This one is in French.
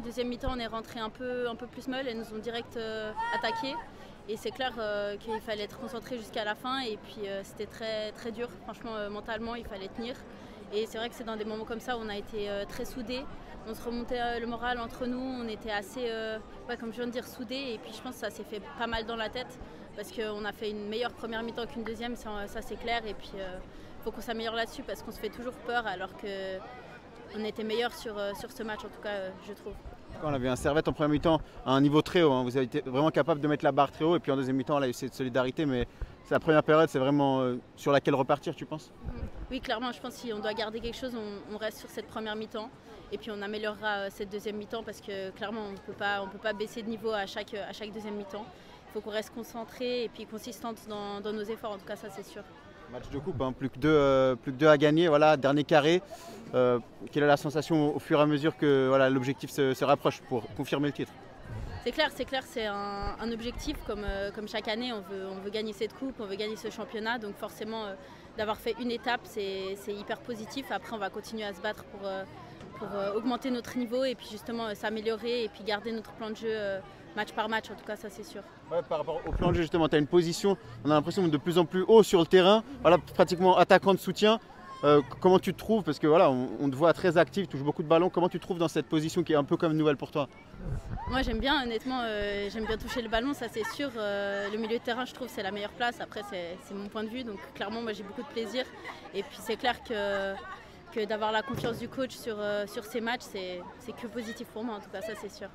Deuxième mi-temps, on est rentré un peu plus molle et nous ont direct attaqué. Et c'est clair qu'il fallait être concentré jusqu'à la fin. Et puis c'était très dur. Franchement, mentalement, il fallait tenir. Et c'est vrai que c'est dans des moments comme ça où on a été très soudés. On se remontait le moral entre nous. On était assez, comme je viens de dire, soudés. Et puis je pense que ça s'est fait pas mal dans la tête. Parce qu'on a fait une meilleure première mi-temps qu'une deuxième, ça c'est clair. Et puis il faut qu'on s'améliore là-dessus parce qu'on se fait toujours peur alors qu'on était meilleur sur ce match, en tout cas, je trouve. On avait un Servette en première mi-temps à un niveau très haut. Vous avez été vraiment capable de mettre la barre très haut. Et puis en deuxième mi-temps, là, il y a eu cette solidarité. Mais c'est la première période, c'est vraiment sur laquelle repartir, tu penses? Oui, clairement, je pense que si on doit garder quelque chose, on reste sur cette première mi-temps. Et puis on améliorera cette deuxième mi-temps parce que clairement, on ne peut pas baisser de niveau à chaque deuxième mi-temps. Il faut qu'on reste concentré et puis consistante dans nos efforts, en tout cas, ça c'est sûr. Match de coupe, hein, plus que deux à gagner, voilà, dernier carré. Quelle est la sensation au fur et à mesure que voilà, l'objectif se rapproche pour confirmer le titre? C'est clair, c'est un objectif comme chaque année, on veut gagner cette coupe, on veut gagner ce championnat, donc forcément d'avoir fait une étape c'est hyper positif. Après on va continuer à se battre pour augmenter notre niveau et puis justement s'améliorer et puis garder notre plan de jeu match par match, en tout cas ça c'est sûr. Ouais, par rapport au plan de jeu justement, tu as une position, on a l'impression de plus en plus haut sur le terrain, voilà, pratiquement attaquant de soutien. Comment tu te trouves? Parce que voilà, on te voit très actif, touche beaucoup de ballons. Comment tu te trouves dans cette position qui est un peu comme nouvelle pour toi? Moi j'aime bien, honnêtement, j'aime bien toucher le ballon, ça c'est sûr. Le milieu de terrain, je trouve, c'est la meilleure place. Après, c'est mon point de vue, donc clairement, moi j'ai beaucoup de plaisir. Et puis c'est clair que d'avoir la confiance du coach sur ces matchs, c'est que positif pour moi, en tout cas, ça c'est sûr.